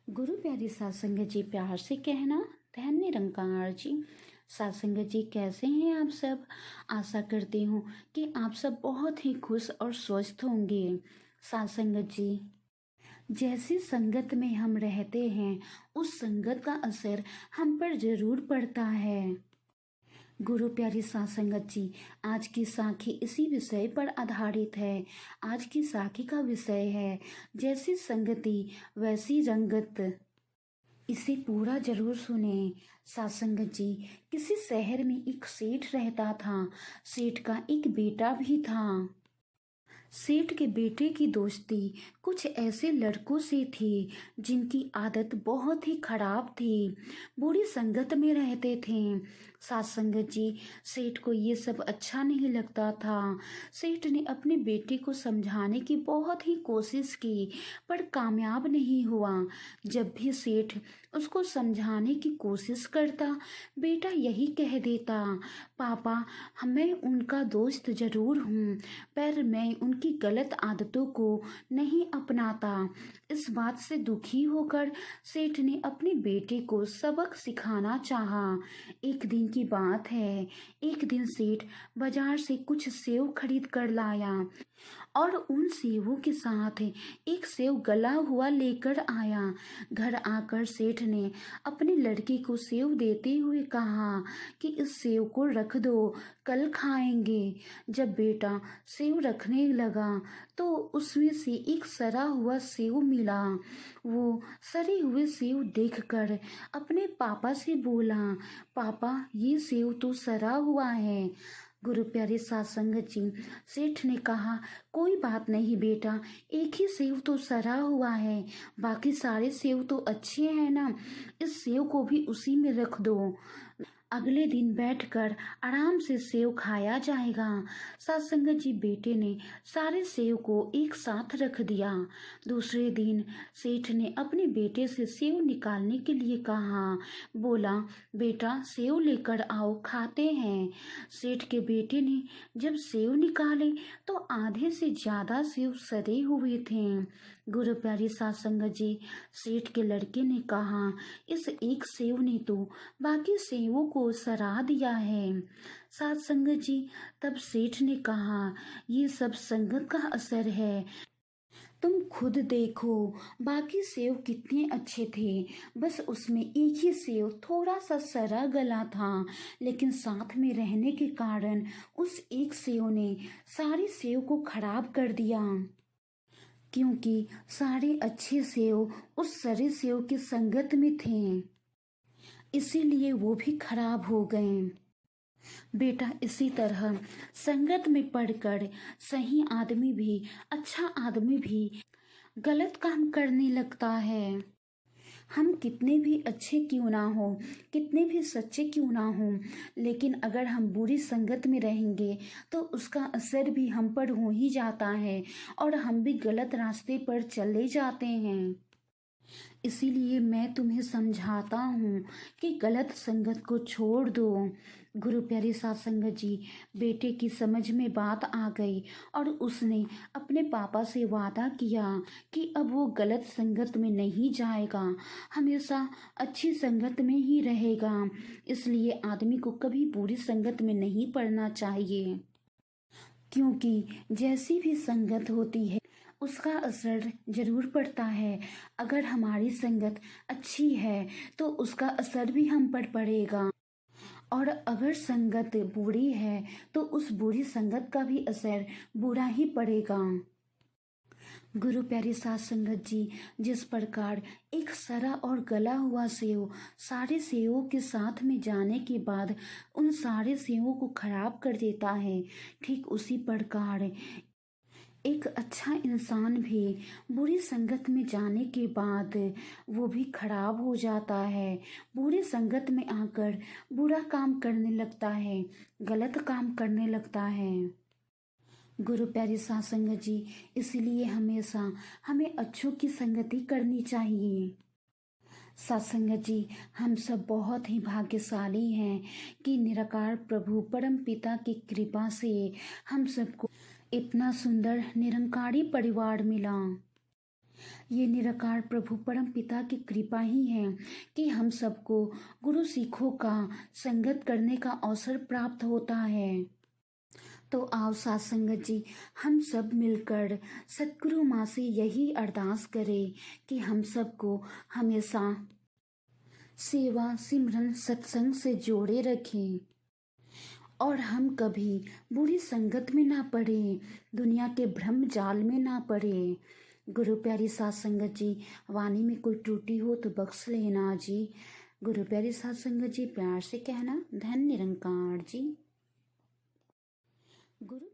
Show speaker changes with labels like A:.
A: गुरु प्यारी सत्संग जी, प्यार से कहना धन निरंकार जी। सत्संग जी, कैसे हैं आप सब? आशा करती हूँ कि आप सब बहुत ही खुश और स्वस्थ होंगे। सत्संग जी, जैसी संगत में हम रहते हैं उस संगत का असर हम पर जरूर पड़ता है। गुरु प्यारी सत्संगत जी, आज की साखी इसी विषय पर आधारित है। आज की साखी का विषय है जैसी संगति वैसी रंगत। इसे पूरा जरूर सुने। सत्संगत जी, किसी शहर में एक सेठ रहता था। सेठ का एक बेटा भी था। सेठ के बेटे की दोस्ती कुछ ऐसे लड़कों से थी जिनकी आदत बहुत ही खराब थी, बुरी संगत में रहते थे। सत्संगत जी, सेठ को ये सब अच्छा नहीं लगता था। सेठ ने अपने बेटे को समझाने की बहुत ही कोशिश की पर कामयाब नहीं हुआ। जब भी सेठ उसको समझाने की कोशिश करता, बेटा यही कह देता, पापा मैं उनका दोस्त जरूर हूँ पर मैं उनकी गलत आदतों को नहीं अपनाता। इस बात से दुखी होकर सेठ ने अपने बेटे को सबक सिखाना चाहा। एक दिन की बात है, एक दिन सेठ बाजार से कुछ सेव खरीद कर लाया और उन सेवों के साथ एक सेव गला हुआ लेकर आया। घर आकर सेठ ने अपने लड़के को सेव देते हुए कहा कि इस सेव को रख दो, कल खाएंगे। जब बेटा सेव रखने लगा तो उसमें से एक सड़ा हुआ सेव मिला। वो सड़े हुए सेव देखकर अपने पापा से बोला, पापा ये सेव तो सड़ा हुआ है। गुरु प्यारे सत्संगत जी, सेठ ने कहा, कोई बात नहीं बेटा, एक ही सेव तो सड़ा हुआ है, बाकी सारे सेव तो अच्छे हैं ना, इस सेव को भी उसी में रख दो, अगले दिन बैठकर आराम से सेव खाया जाएगा। सत्संगत जी, बेटे ने सारे सेव को एक साथ रख दिया। दूसरे दिन सेठ ने अपने बेटे से सेव निकालने के लिए कहा। बोला, बेटा सेव लेकर आओ, खाते हैं। सेठ के बेटे ने जब सेव निकाले तो आधे से ज्यादा सेव सड़े हुए थे। गुरु प्यारी सत्संगत जी, सेठ के लड़के ने कहा, इस एक सेव ने तो बाकी सेवों को सड़ा दिया है। सत्संगत जी, तब सेठ ने कहा, ये सब संगत का असर है, तुम खुद देखो, बाकी सेव कितने अच्छे थे, बस उसमें एक ही सेव थोड़ा सा सड़ा गला था, लेकिन साथ में रहने के कारण उस एक सेव ने सारे सेव को खराब कर दिया, क्योंकि सारे अच्छे सेव उस सड़े सेव की संगत में थे, इसीलिए वो भी खराब हो गए। बेटा, इसी तरह संगत में पढ़कर सही आदमी भी, अच्छा आदमी भी गलत काम करने लगता है। हम कितने भी अच्छे क्यों ना हो, कितने भी सच्चे क्यों ना हो, लेकिन अगर हम बुरी संगत में रहेंगे तो उसका असर भी हम पर हो ही जाता है और हम भी गलत रास्ते पर चले जाते हैं। इसीलिए मैं तुम्हें समझाता हूँ कि गलत संगत को छोड़ दो। गुरु प्यारे सत्संगत जी, बेटे की समझ में बात आ गई और उसने अपने पापा से वादा किया कि अब वो गलत संगत में नहीं जाएगा, हमेशा अच्छी संगत में ही रहेगा। इसलिए आदमी को कभी बुरी संगत में नहीं पड़ना चाहिए, क्योंकि जैसी भी संगत होती है उसका असर जरूर पड़ता है। अगर हमारी संगत अच्छी है तो उसका असर भी हम पर पड़ेगा, और अगर संगत बुरी है तो उस बुरी संगत का भी असर बुरा ही पड़ेगा। गुरु प्यारे सत्संगत जी, जिस प्रकार एक सड़ा और गला हुआ सेव सारे सेवों के साथ में जाने के बाद उन सारे सेवों को खराब कर देता है, ठीक उसी प्रकार एक अच्छा इंसान भी बुरी संगत में जाने के बाद वो भी खराब हो जाता है, बुरी संगत में आकर बुरा काम करने लगता है, गलत काम करने लगता है। गुरु प्यारी सत्संगत जी, इसलिए हमेशा हमें अच्छों की संगति करनी चाहिए। सत्संगत जी, हम सब बहुत ही भाग्यशाली हैं कि निराकार प्रभु परम पिता की कृपा से हम सबको इतना सुंदर निरंकारी परिवार मिला। ये निराकार प्रभु परम पिता की कृपा ही है कि हम सबको गुरु सिखों का संगत करने का अवसर प्राप्त होता है। तो आओ साथ संगत जी, हम सब मिलकर सतगुरु माँ से यही अरदास करें कि हम सबको हमेशा सेवा सिमरन सत्संग से जोड़े रखें और हम कभी बुरी संगत में ना पड़े, दुनिया के भ्रम जाल में ना पड़े। गुरु प्यारी साथ संगत जी, वाणी में कोई त्रुटि हो तो बख्श लेना जी। गुरु प्यारी साथ संगत जी, प्यार से कहना धन्य निरंकार जी। गुरु